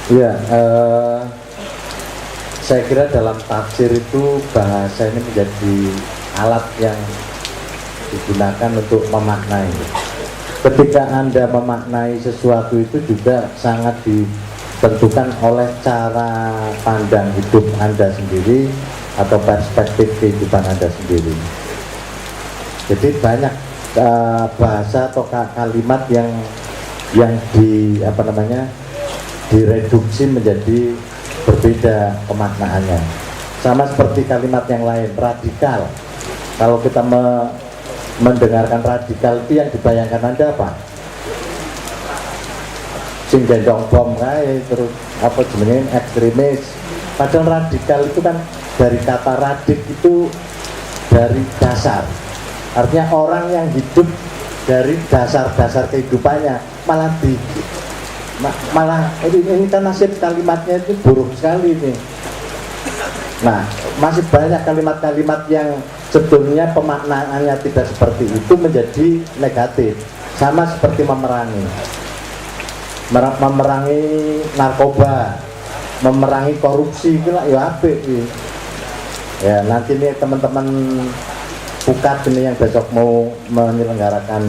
Ya, saya kira dalam tafsir itu bahasa ini menjadi alat yang digunakan untuk memaknai. Ketika Anda memaknai sesuatu itu juga sangat ditentukan oleh cara pandang hidup Anda sendiri atau perspektif kehidupan Anda sendiri. Jadi banyak bahasa atau kalimat yang direduksi menjadi berbeda pemaknaannya. Sama seperti kalimat yang lain, radikal. Kalau kita mendengarkan radikal itu yang dibayangkan Anda apa? Sing gendong bom kae, terus apa jenenge ekstremis. Padahal radikal itu kan dari kata radik itu dari dasar. Artinya orang yang hidup dari dasar-dasar kehidupannya malah ini kan nasib kalimatnya itu buruk sekali ini. Nah, masih banyak kalimat-kalimat yang sebetulnya pemaknaannya tidak seperti itu menjadi negatif. Sama seperti memerangi narkoba, memerangi korupsi, itu lah ya apik. Ya nanti nih teman-teman Pukat ini yang besok mau menyelenggarakan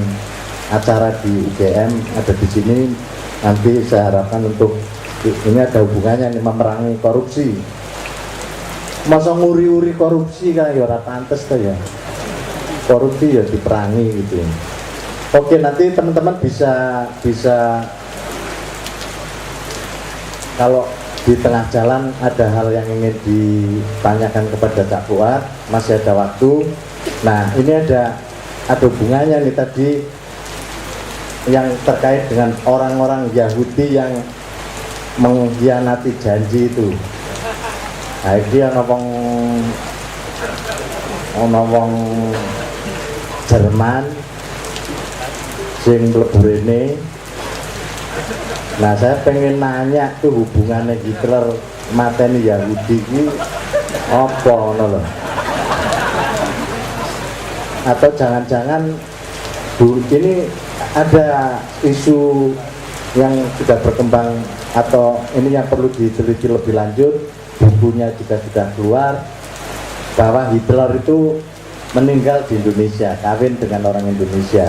acara di UGM ada di sini. Nanti saya harapkan untuk ini ada hubungannya nih memerangi korupsi. Masa nguri-uri korupsi kan ya ora pantes tuh ya. Korupsi ya diperangi gitu. Oke, nanti teman-teman bisa kalau di tengah jalan ada hal yang ingin ditanyakan kepada Cak Fuad, masih ada waktu. Nah, ini ada hubungannya nih tadi yang terkait dengan orang-orang Yahudi yang mengkhianati janji itu. Nah, dia ngomong Jerman sing mlebu rene. Nah, saya pengen nanya tuh hubungannya Hitler mateni Yahudi ini apa ngono lho. Atau jangan-jangan ini ada isu yang sudah berkembang atau ini yang perlu diteliti lebih lanjut, bukunya juga sudah keluar bahwa Hitler itu meninggal di Indonesia, kawin dengan orang Indonesia.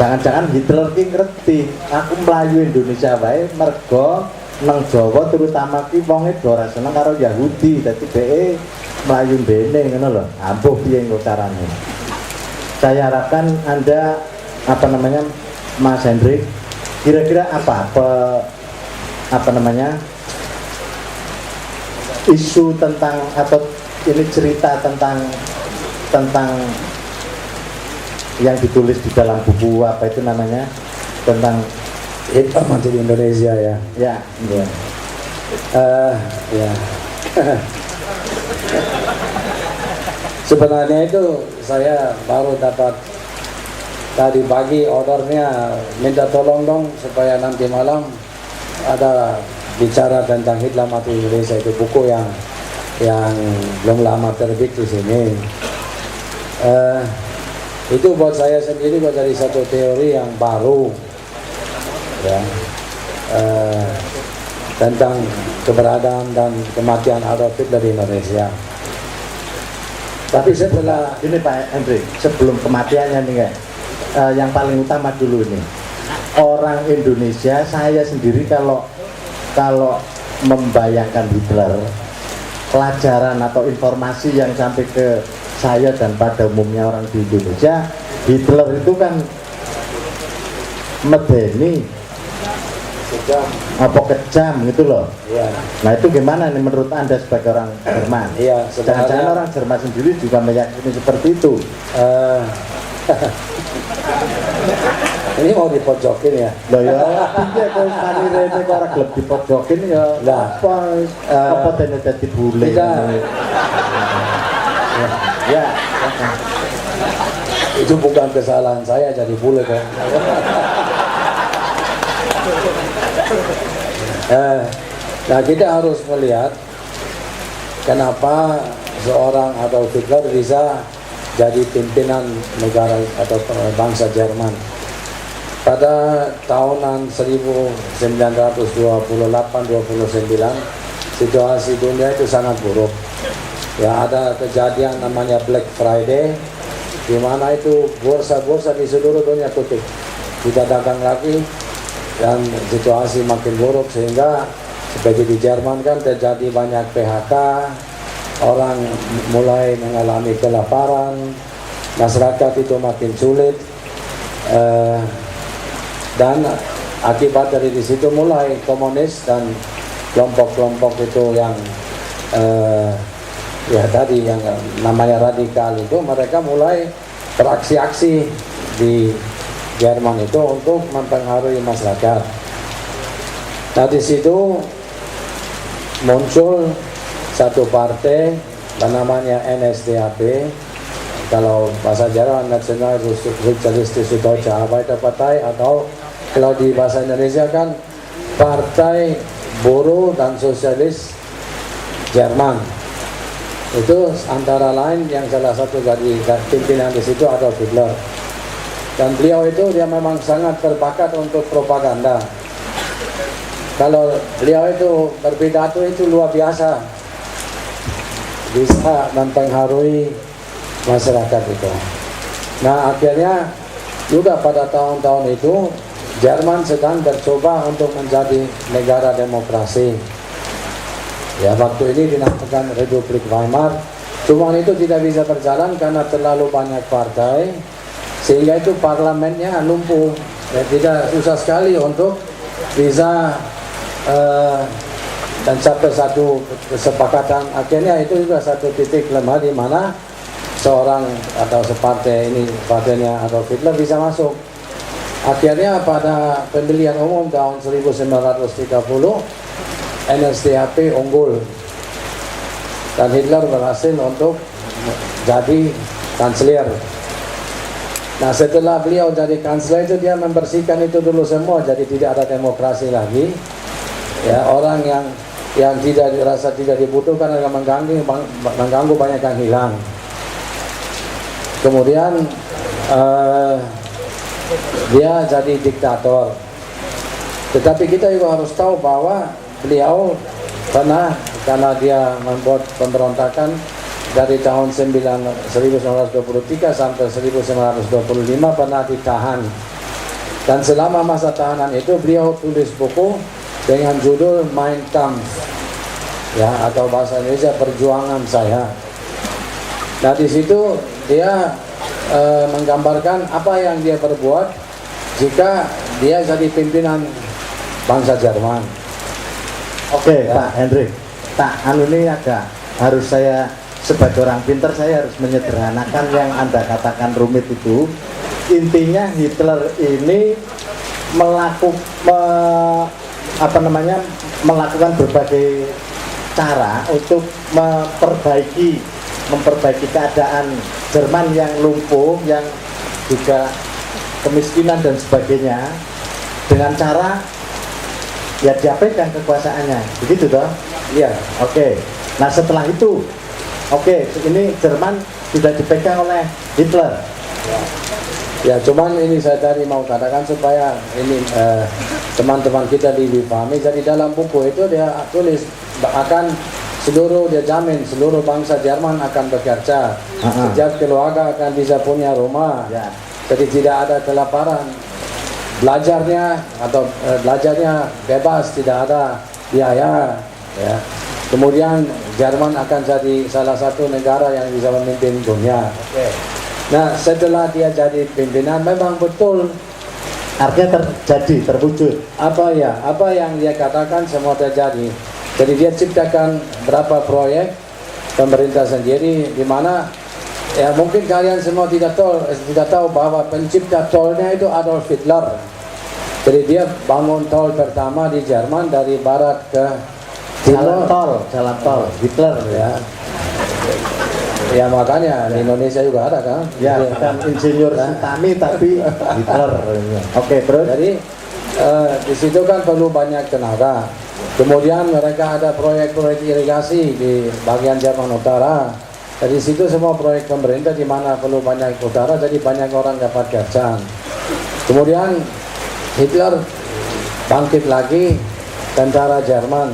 Jangan-jangan Hitler ki ngerti aku melayu Indonesia wae mergo nang Jawa terutama ki wonge ora seneng karo Yahudi, dadi dhek melayu dene ngono lho. Ampuh piye engko carane. Saya harapkan Anda Mas Hendrik kira-kira isu tentang atau ini cerita tentang yang ditulis di dalam buku apa itu namanya tentang hitam di Indonesia ya. Ya. Ya. Sebenarnya itu saya baru dapat tadi pagi ordernya, minta tolong dong supaya nanti malam ada bicara tentang Hitler mati Indonesia, itu buku yang belum lama terbit di sini. Itu buat saya sendiri buat dari satu teori yang baru ya, tentang keberadaan dan kematian Adolf Hitler di Indonesia. Tapi setelah ini Pak Hendrik, sebelum kematiannya nih yang paling utama dulu ini orang Indonesia, saya sendiri kalau membayangkan Hitler, pelajaran atau informasi yang sampai ke saya dan pada umumnya orang di Indonesia, Hitler itu kan medeni kejam gitu loh ya. Nah itu gimana nih menurut Anda sebagai orang Jerman? Iya, jangan-jangan orang Jerman sendiri juga meyakini seperti itu. Ini mau dipojokin ya? Loh ya, piye kok kanirene kok ora gelem dipojokin ya. Lah apa dene dadi bule. Ya. Itu bukan kesalahan saya jadi bule kan. Nah kita harus melihat kenapa seorang Adolf Hitler bisa jadi pimpinan negara atau bangsa Jerman. pada tahunan 1928-29 situasi dunia itu sangat buruk. Ya, ada kejadian namanya Black Friday, di mana itu bursa-bursa di seluruh dunia tutup, tidak dagang lagi, dan situasi makin buruk sehingga seperti di Jerman kan terjadi banyak PHK, orang mulai mengalami kelaparan, masyarakat itu makin sulit. Dan akibat dari di situ mulai komunis dan kelompok-kelompok itu yang ya tadi yang namanya radikal itu, mereka mulai beraksi-aksi di Jerman itu untuk mempengaruhi masyarakat. Nah, di situ muncul satu partai namanya NSDAP. Kalau bahasa Jerman National Sozialistische Deutsche Arbeiterpartei, atau kalau di bahasa Indonesia kan Partai Buruh dan Sosialis Jerman. Itu antara lain yang salah satu dari pimpinan di situ Adolf Hitler. Dan beliau itu dia memang sangat berbakat untuk propaganda. Kalau beliau itu berpidato itu luar biasa, bisa mempengaruhi masyarakat itu. Nah, akhirnya juga pada tahun-tahun itu Jerman sedang bercoba untuk menjadi negara demokrasi. Ya, waktu ini dinamakan Republik Weimar. Cuma itu tidak bisa berjalan karena terlalu banyak partai, sehingga itu parlemennya lumpuh. Ya, tidak susah sekali untuk bisa dan sampai satu kesepakatan. Akhirnya itu juga satu titik lemah di mana seorang atau separtai ini, partainya Adolf Hitler, bisa masuk. Akhirnya pada pemilihan umum tahun 1930 NSDAP unggul dan Hitler berhasil untuk jadi kanselir. Nah, setelah beliau jadi kanselir itu dia membersihkan itu dulu semua, jadi tidak ada demokrasi lagi. Ya, orang yang tidak dirasa tidak dibutuhkan akan mengganggu banyak yang hilang. Kemudian dia jadi diktator. Tetapi kita juga harus tahu bahwa beliau pernah, karena dia membuat pemberontakan dari tahun 1923 sampai 1925 pernah ditahan. Dan selama masa tahanan itu beliau tulis buku dengan judul Mein Kampf, ya, atau bahasa Indonesia Perjuangan Saya. Nah, di situ dia menggambarkan apa yang dia perbuat jika dia jadi pimpinan bangsa Jerman. Oke, ya. Pak Hendrik, ini agak harus saya sebagai orang pintar, saya harus menyederhanakan yang Anda katakan rumit itu. Intinya Hitler ini melakukan berbagai cara untuk memperbaiki keadaan Jerman yang lumpuh, yang juga kemiskinan dan sebagainya, dengan cara ya diabaikan kekuasaannya, begitu toh? Iya. Oke. Nah, setelah itu, ini Jerman sudah dipegang oleh Hitler. Ya, cuman ini saya tadi mau katakan supaya ini teman-teman kita dipahami. Jadi dalam buku itu dia tulis dia jamin seluruh bangsa Jerman akan bekerja. Setiap keluarga akan bisa punya rumah. Ya. Jadi tidak ada kelaparan. Belajarnya bebas, tidak ada biaya. Ya. Kemudian Jerman akan jadi salah satu negara yang bisa memimpin dunia. Nah, setelah dia jadi pimpinan, memang betul artinya terwujud. Apa yang dia katakan semua terjadi. Jadi dia ciptakan berapa proyek pemerintah sendiri, di mana ya mungkin kalian semua tidak tahu bahwa pencipta tolnya itu Adolf Hitler. Jadi dia bangun tol pertama di Jerman dari barat ke jalan tol Hitler, ya. Ya, makanya di Indonesia juga ada kan? Ya, bukan insinyur Sutami tapi Hitler. Oke, bro. Jadi di situ kan perlu banyak tenaga. Kemudian mereka ada proyek-proyek irigasi di bagian Jerman Utara. Dari situ semua proyek pemerintah di mana perlu banyak utara, jadi banyak orang dapat kerja. Kemudian Hitler bangkit lagi tentara Jerman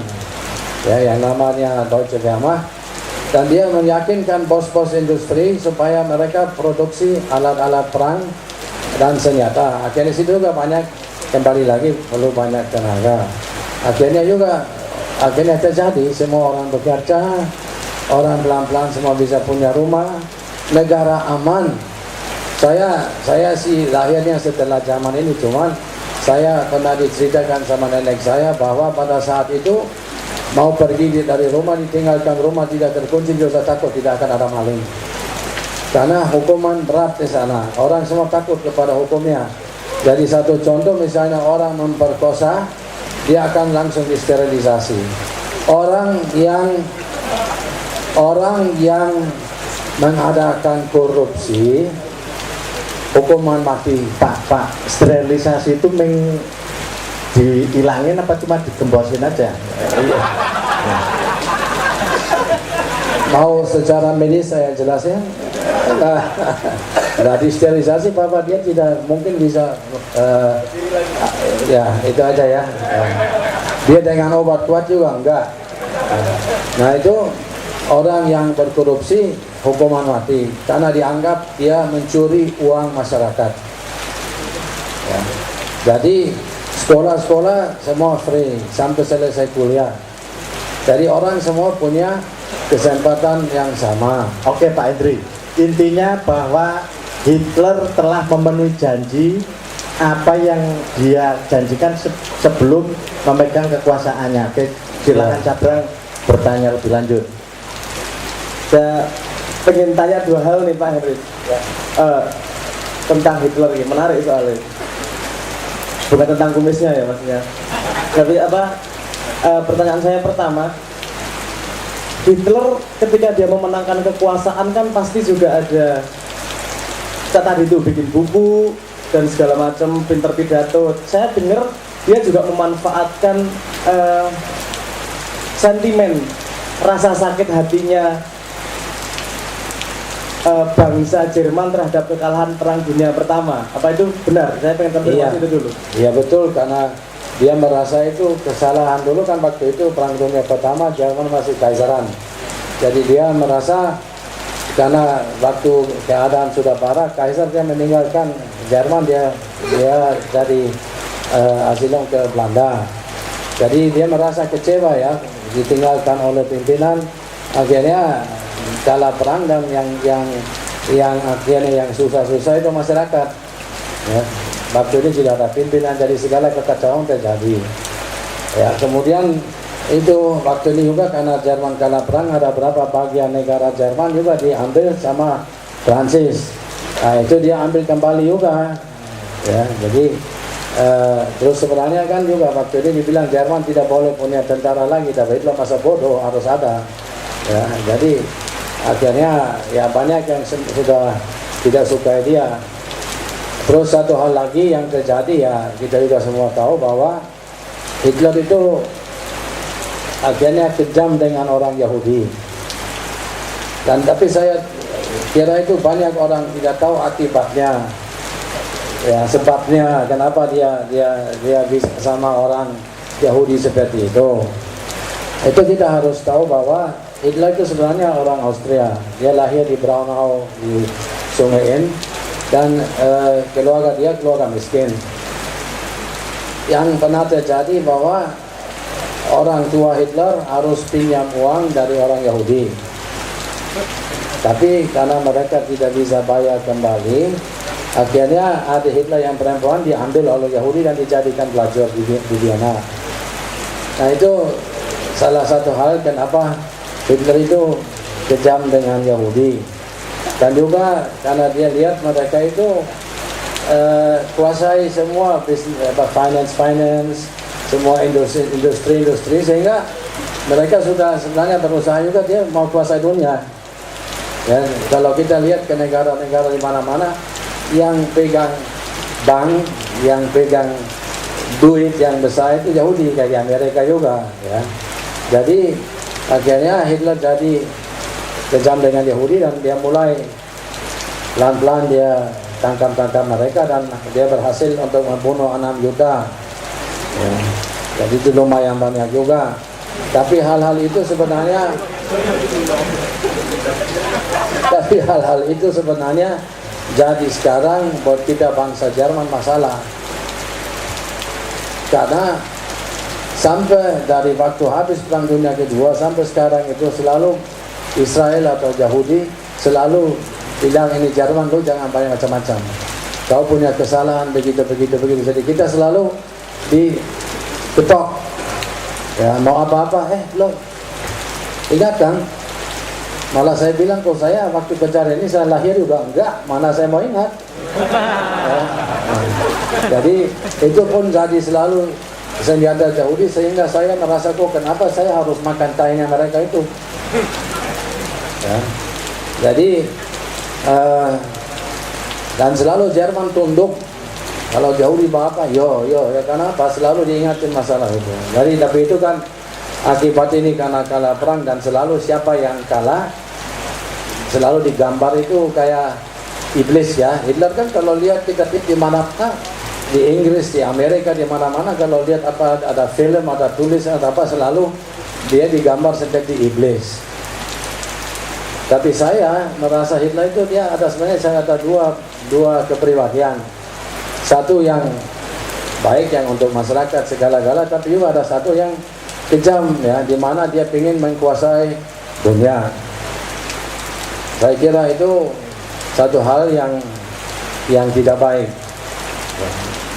ya yang namanya Deutsche Wehrmacht, dan dia meyakinkan bos-bos industri supaya mereka produksi alat-alat perang dan senjata. Akhirnya situ juga banyak, kembali lagi perlu banyak tenaga. Akhirnya terjadi semua orang bekerja, orang pelan-pelan semua bisa punya rumah, negara aman. Saya sih lahirnya setelah zaman ini, cuman saya pernah diceritakan sama nenek saya bahwa pada saat itu mau pergi dari rumah, ditinggalkan rumah tidak terkunci, juga takut tidak akan ada maling. Karena hukuman berat di sana, orang semua takut kepada hukumnya. Jadi satu contoh, misalnya orang memperkosa, dia akan langsung disterilisasi. Orang yang mengadakan korupsi, hukuman mati. Pak, sterilisasi itu dihilangin apa cuma digembosin aja? Mau secara medis saya jelasin? Nah, disterilisasi Bapak, dia tidak mungkin bisa ya itu aja ya. Dia dengan obat kuat juga enggak. Nah itu orang yang berkorupsi hukuman mati karena dianggap dia mencuri uang masyarakat ya. Jadi sekolah-sekolah semua free sampai selesai kuliah. Jadi orang semua punya kesempatan yang sama. Oke Pak Hendri, intinya bahwa Hitler telah memenuhi janji apa yang dia janjikan sebelum memegang kekuasaannya. Oke, silakan Cabrang bertanya lebih lanjut. Saya pengen tanya dua hal nih Pak Hendri ya. Tentang Hitler ini menarik soalnya, bukan tentang kumisnya ya maksudnya. Tapi pertanyaan saya pertama, Hitler ketika dia memenangkan kekuasaan kan pasti juga ada tadi itu bikin buku dan segala macam, pinter pidato. Saya dengar dia juga memanfaatkan sentimen rasa sakit hatinya bangsa Jerman terhadap kekalahan Perang Dunia Pertama. Apa itu benar? Saya pengen konfirmasi itu dulu. Iya betul, karena dia merasa itu kesalahan dulu kan waktu itu Perang Dunia Pertama Jerman masih kaisaran. Jadi dia merasa karena waktu keadaan sudah parah, kaisar dia meninggalkan Jerman, dia jadi asilong ke Belanda. Jadi dia merasa kecewa ya, ditinggalkan oleh pimpinan. Akhirnya kalah perang, dan yang akhirnya yang susah-susah itu masyarakat. Ya, waktu ini tidak ada pimpinan, jadi segala kekacauan terjadi. Ya, kemudian itu waktu ini juga karena Jerman kalah perang, ada berapa bagian negara Jerman juga diambil sama Prancis. Nah, itu dia ambil kembali juga. Ya, jadi terus sebenarnya kan juga waktu ini dibilang Jerman tidak boleh punya tentara lagi, tapi itu masa bodoh, harus ada. Ya, jadi akhirnya ya banyak yang sudah tidak suka dia. Terus satu hal lagi yang terjadi ya, kita juga semua tahu bahwa Hitler itu akhirnya kejam dengan orang Yahudi. Dan tapi saya kira itu banyak orang tidak tahu akibatnya. Ya, sebabnya kenapa dia bisa sama orang Yahudi seperti itu. Itu kita harus tahu bahwa Hitler itu sebenarnya orang Austria. Dia lahir di Braunau di Sungai Inn, dan keluarga dia keluarga miskin. Yang pernah terjadi bahwa orang tua Hitler harus pinjam uang dari orang Yahudi. Tapi karena mereka tidak bisa bayar kembali, akhirnya adik Hitler yang perempuan diambil oleh Yahudi dan dijadikan pelajar di Vienna. Nah itu salah satu hal kenapa Hitler itu kejam dengan Yahudi. Dan juga karena dia lihat mereka itu kuasai semua finance, semua industri, sehingga mereka sudah sebenarnya berusaha juga dia mau kuasai dunia. Ya, kalau kita lihat ke negara-negara di mana-mana yang pegang bank, yang pegang duit yang besar itu Yahudi, kayak di Amerika juga. Ya. Jadi akhirnya Hitler jadi kejam dengan Yahudi, dan dia mulai pelan-pelan dia tangkap mereka dan dia berhasil untuk membunuh 6 juta. Ya. Jadi itu lumayan banyak juga. Tapi hal-hal itu sebenarnya jadi sekarang buat kita bangsa Jerman masalah. Karena sampai dari waktu habis Perang Dunia Kedua sampai sekarang itu selalu Israel atau Yahudi selalu bilang ini Jerman, lu jangan banyak macam-macam. Kau punya kesalahan begitu. Jadi kita selalu diketok. Ya mau apa-apa, lo ingat kan? Malah saya bilang kok saya waktu kejar ini saya lahir juga enggak, mana saya mau ingat. Ya. Jadi itu pun jadi selalu senjata Yahudi sehingga saya merasa kok kenapa saya harus makan tainnya mereka itu. Ya. Jadi dan selalu Jerman tunduk. Kalau Yahudi apa? Ya kenapa? Selalu diingatin masalah itu. Jadi tapi itu kan akibat ini karena kalah perang dan selalu siapa yang kalah selalu digambar itu kayak iblis ya. Hitler kan kalau lihat titik di mana di Inggris, di Amerika, di mana-mana kalau lihat apa ada film, ada tulisan, ada apa selalu dia digambar seperti iblis. Tapi saya merasa Hitler itu dia ada sebenarnya saya ada dua kepribadian. Satu yang baik yang untuk masyarakat segala-gala, tapi juga ada satu yang kejam ya, di mana dia ingin menguasai dunia. Saya kira itu satu hal yang tidak baik.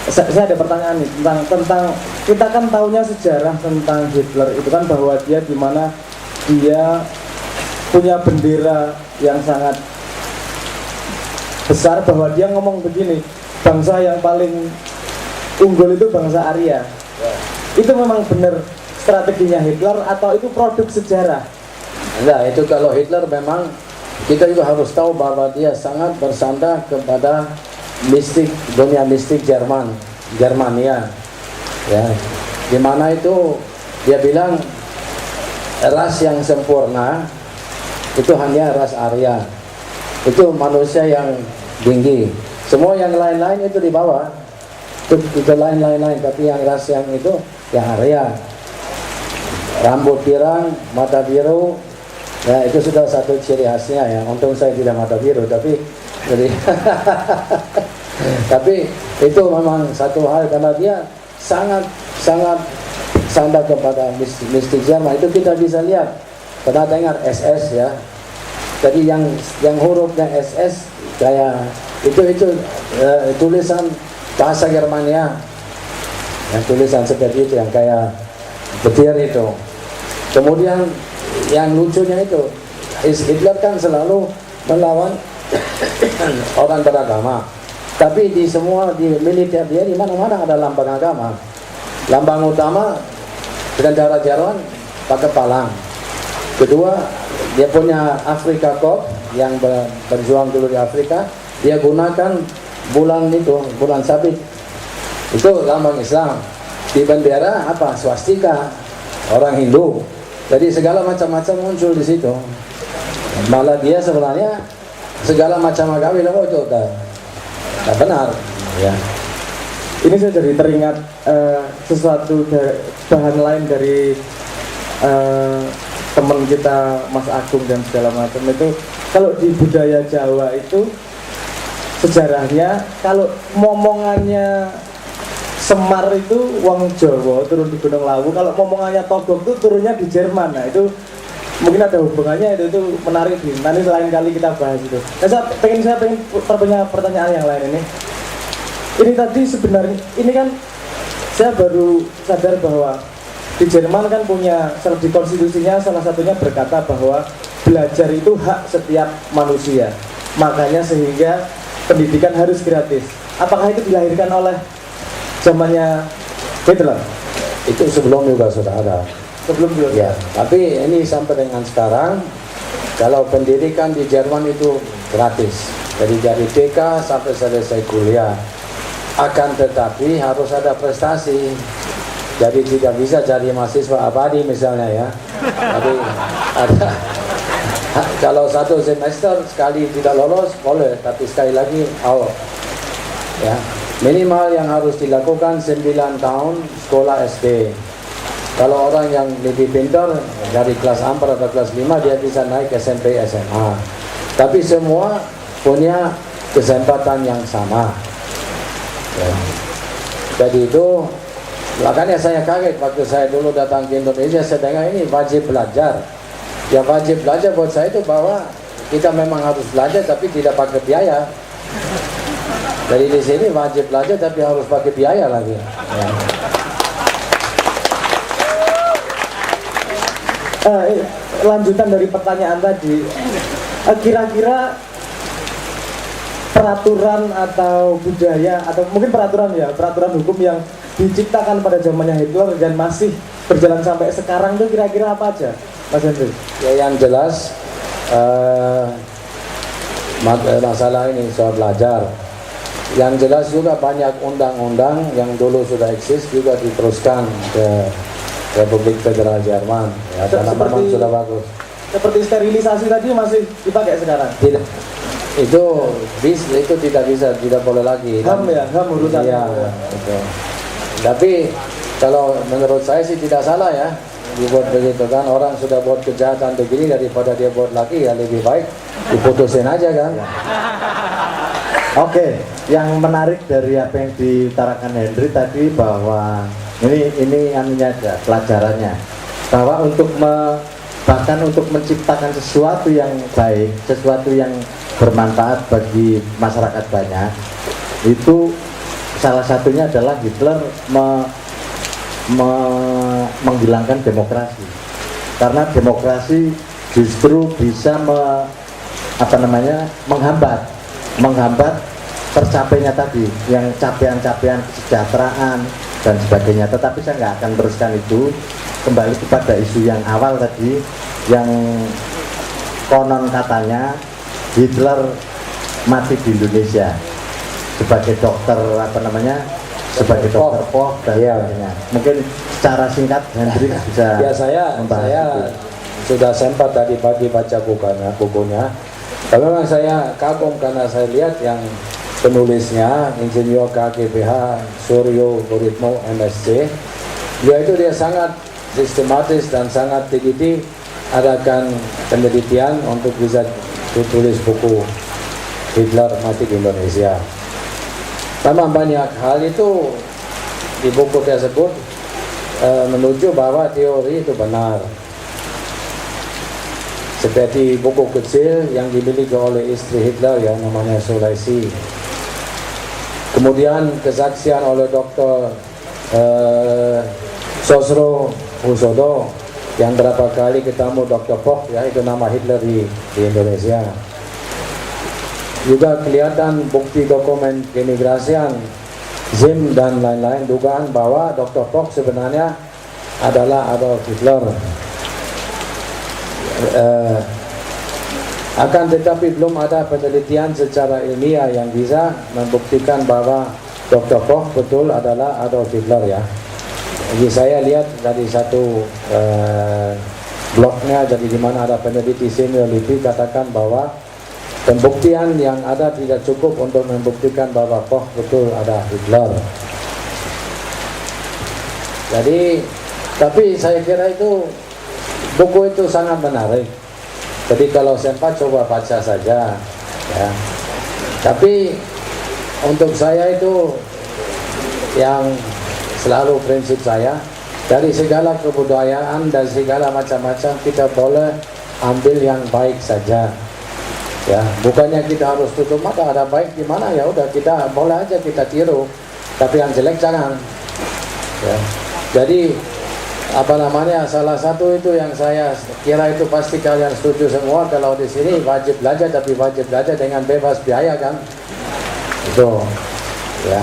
Saya ada pertanyaan nih tentang kita kan tahunya sejarah tentang Hitler itu kan bahwa dia di mana dia punya bendera yang sangat besar, bahwa dia ngomong begini, bangsa yang paling unggul itu bangsa Arya. Itu memang benar strateginya Hitler atau itu produk sejarah? Enggak, itu kalau Hitler memang kita juga harus tahu bahwa dia sangat bersandar kepada mistik, dunia mistik Germania. Ya, di mana itu dia bilang ras yang sempurna itu hanya ras Arya. Itu manusia yang tinggi. Semua yang lain-lain itu di bawah. Itu lain-lain, tapi yang ras yang itu yang Arya. Rambut pirang, mata biru. Ya, itu sudah satu ciri khasnya ya. Untung saya tidak mata biru, tapi jadi tapi itu memang satu hal karena dia sangat sandar kepada mistik Jerman. Itu kita bisa lihat. Pernah dengar SS ya. Jadi yang hurufnya SS kayak itu tulisan bahasa Germania. Yang tulisan seperti itu yang kayak petir itu. Kemudian yang lucunya itu Hitler kan selalu melawan orang beragama. Tapi di semua di militer dia di mana-mana ada lambang agama. Lambang utama bendera Jerman pakai palang. Kedua, dia punya Afrika Corps yang berjuang dulu di Afrika. Dia gunakan bulan sabit. Itu lambang Islam. Di bendera apa? Swastika, orang Hindu. Jadi segala macam-macam muncul di situ. Malah dia sebenarnya segala macam agama itu tak benar. Ya. Ini saya jadi teringat sesuatu bahan lain dari teman kita Mas Agung dan segala macam itu. Kalau di budaya Jawa itu sejarahnya kalau momongannya Semar itu wong Jawa turun di Gunung Lawu, kalau momongannya Togog itu turunnya di Jerman. Nah itu mungkin ada hubungannya, itu menarik nih. Nanti lain kali kita bahas itu. Nah, saya pengen punya pertanyaan yang lain ini. Ini tadi sebenarnya ini kan saya baru sadar bahwa di Jerman kan punya di konstitusinya salah satunya berkata bahwa belajar itu hak setiap manusia. Makanya sehingga pendidikan harus gratis. Apakah itu dilahirkan oleh zamannya Hitler? Itu sebelum juga sudah ada. Sebelum juga. Ya, tapi ini sampai dengan sekarang kalau pendidikan di Jerman itu gratis. Jadi dari TK sampai selesai kuliah. Akan tetapi harus ada prestasi. Jadi tidak bisa jadi mahasiswa abadi misalnya ya. Jadi ada kalau satu semester sekali tidak lolos boleh, tapi sekali lagi ya. Minimal yang harus dilakukan 9 tahun sekolah SD. Kalau orang yang lebih pintar dari kelas 4 atau kelas 5 dia bisa naik SMP, SMA. Tapi semua punya kesempatan yang sama. Ya. Jadi itu makanya saya kaget waktu saya dulu datang ke Indonesia, saya dengar ini wajib belajar. Ya wajib belajar buat saya itu bahwa kita memang harus belajar tapi tidak pakai biaya. Jadi di sini wajib belajar tapi harus pakai biaya lagi. Ya. Lanjutan dari pertanyaan tadi, kira-kira peraturan atau budaya atau mungkin peraturan hukum yang diciptakan pada zamannya Hitler dan masih berjalan sampai sekarang itu kira-kira apa aja, Mas Henry? Ya yang jelas masalah ini soal belajar. Yang jelas juga banyak undang-undang yang dulu sudah eksis juga diteruskan ke Republik Federal Jerman. Ya, karena memang sudah bagus. Seperti sterilisasi tadi masih dipakai sekarang? Tidak. Itu tidak boleh lagi. HAM ya, HAM urusan. Iya, betul. Tapi kalau menurut saya sih tidak salah ya dibuat begitu kan, orang sudah buat kejahatan begini daripada dia buat lagi ya lebih baik diputusin aja kan. Ya. Oke, yang menarik dari apa yang diutarakan Henry tadi bahwa ini anunya aja pelajarannya bahwa bahkan untuk menciptakan sesuatu yang baik, sesuatu yang bermanfaat bagi masyarakat banyak, itu salah satunya adalah Hitler menghilangkan demokrasi. Karena demokrasi justru bisa menghambat tercapainya tadi yang capaian-capaian kesejahteraan dan sebagainya. Tetapi saya nggak akan teruskan itu, kembali kepada isu yang awal tadi yang konon katanya Hitler mati di Indonesia sebagai dokter sebagai dokter Koch dan sebagainya. Mungkin secara singkat Hendrik bisa ya saya itu. Sudah sempat tadi pagi baca bukunya. Tapi memang saya kagum karena saya lihat yang penulisnya Insinyur KGBH Suryo Guritno MSc, dia sangat sistematis dan sangat teliti adakan penelitian untuk bisa tulis buku Hitler mati di Indonesia. Memang banyak hal itu di buku tersebut menuju bahwa teori itu benar. Seperti buku kecil yang dimiliki oleh istri Hitler yang namanya Sulaisi. Kemudian kesaksian oleh Dr. Sosro Husodo yang berapa kali ketemu Dr. Koch, ya itu nama Hitler di Indonesia. Juga kelihatan bukti dokumen keimigrasian, ZIM dan lain-lain, dugaan bahwa Dr. Koch sebenarnya adalah Adolf Hitler. Akan tetapi belum ada penelitian secara ilmiah yang bisa membuktikan bahwa Dr. Koch betul adalah Adolf Hitler ya. Jadi saya lihat dari satu blognya, jadi di mana ada peneliti senior LIPI katakan bahwa pembuktian yang ada tidak cukup untuk membuktikan bahwa Koch betul ada Hitler. Jadi, tapi saya kira itu buku itu sangat menarik. Jadi kalau sempat coba baca saja ya. Tapi untuk saya itu yang selalu prinsip saya, dari segala kebudayaan dan segala macam-macam kita boleh ambil yang baik saja. Ya, bukannya kita harus tutup mata, ada baik di mana ya udah kita boleh aja kita tiru, tapi yang jelek jangan. Ya. Jadi salah satu itu yang saya kira itu pasti kalian setuju semua, kalau di sini wajib belajar, tapi wajib belajar dengan bebas biaya kan, itu ya.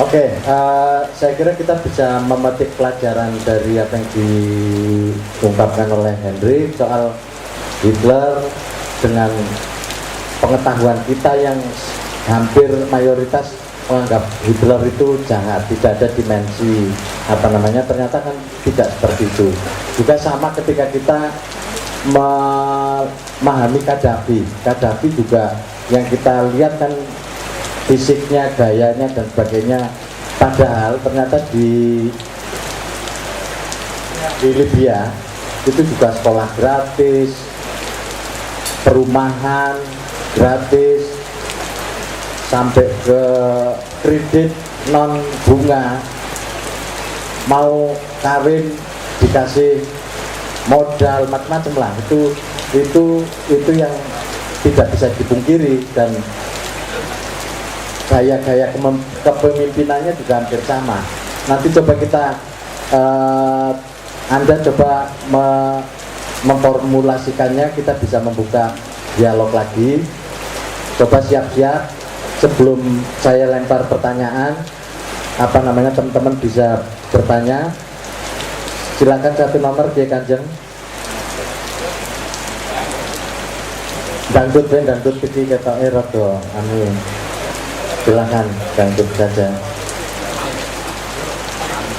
Oke, saya kira kita bisa memetik pelajaran dari apa yang diungkapkan oleh Henry soal Hitler dengan pengetahuan kita yang hampir mayoritas menganggap Hitler itu jahat, tidak ada dimensi ternyata kan tidak seperti itu. Juga sama ketika kita memahami Qaddafi juga yang kita lihat kan fisiknya, gayanya dan sebagainya. Padahal ternyata di Libya itu juga sekolah gratis, perumahan gratis, sampai ke kredit non bunga, mau kawin dikasih modal macam-macam lah. Itu yang tidak bisa dipungkiri, dan gaya-gaya kepemimpinannya juga hampir sama. Nanti coba kita Anda coba memformulasikannya, kita bisa membuka dialog lagi. Coba siap-siap sebelum saya lempar pertanyaan, teman-teman bisa bertanya. Silakan satu nomor dia Kanjeng. Dangdut iki ketoke rada anu. Silakan dangdut saja.